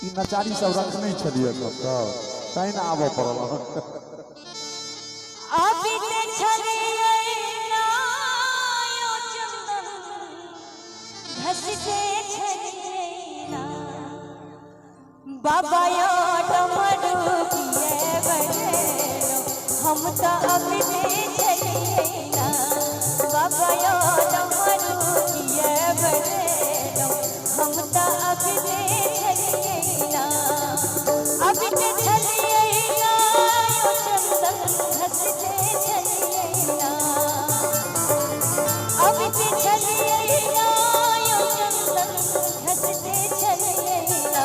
ई नचारी सब रखने छलिए कब तैं ना आबो पड़ल अभी ते छलिए ना यो चंदन घसते छलिए ना बाबा यो डमरू किए बजेलो हम तो अभी ते छलिए ना बाबा यो डमरू किए बजेलो हम तो अभी ते छलिए ना अभी ते छलिए ना यो चंदन घसते छलिए ना अभी ते छलिए ना यो चंदन घसते छलिए ना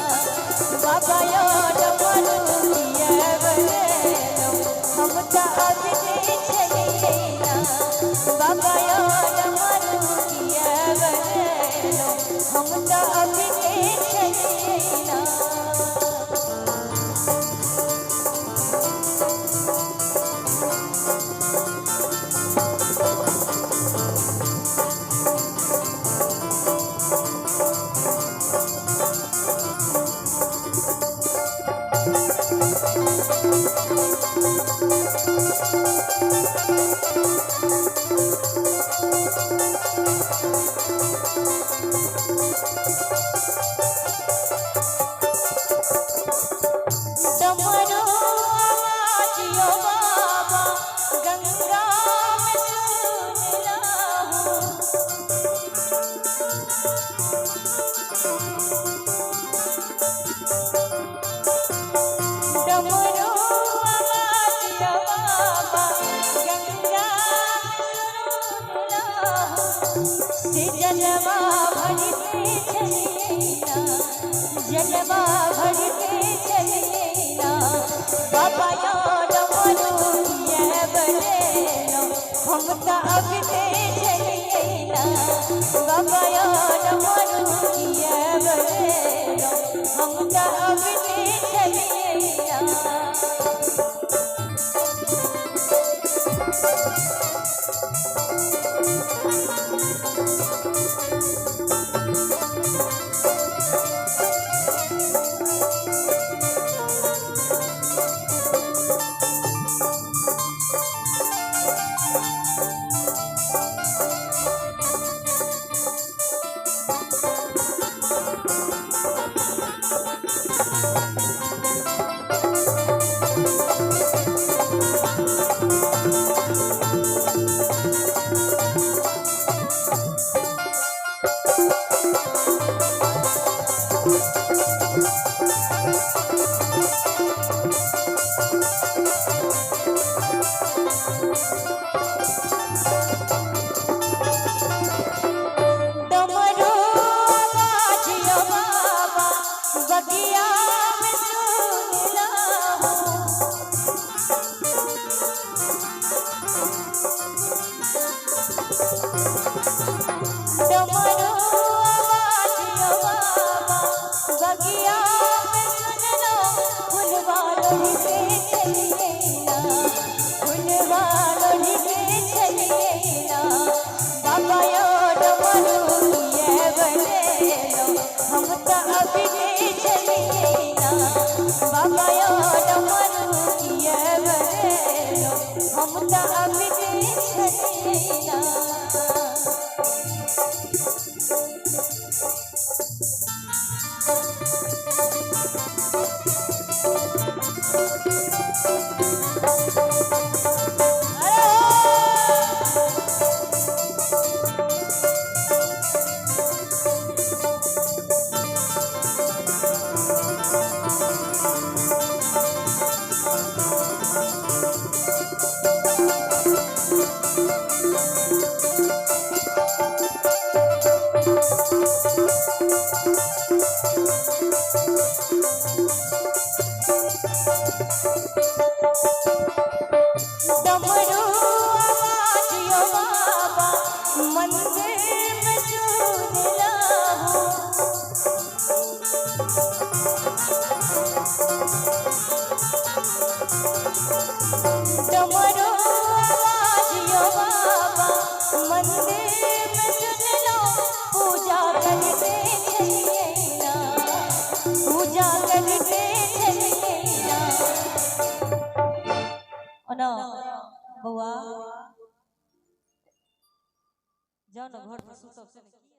बाबा यो डमरू किए बजेलो हम तो अभी ते छलिए ना बाबा यो डमरू किए बजेलो हम तो अभी ते छलिए ना डमरू आवाज यो बाबा गंगा में सुन लाहू डमरू आवाज यो बाबा गंगा में सुन लाहू से जलवा भरते चलिए ना जलवा भरते चलिए ना बाबा यो डमरू किए बजेलो हम तो अभी ते चलिए ना बाबा यो डमरू किए बजेलो हम तो अभी ते चलिए ना डमरू आवाज यो बाबा बगिया में सुन लाहू डमरू आवाज यो बाबा बगिया में सुन लो फुलवा लोढ़ते चलिए ना फुलवा लोढ़ते चलिए ना बाबा यो डमरू किए बजेलो हम तो अभी ते चलिए ना बाबा यो डमरू किए बजेलो हम तो अभी ते चलिए ना बउआ जाओ ना घर में सुतब से नहीं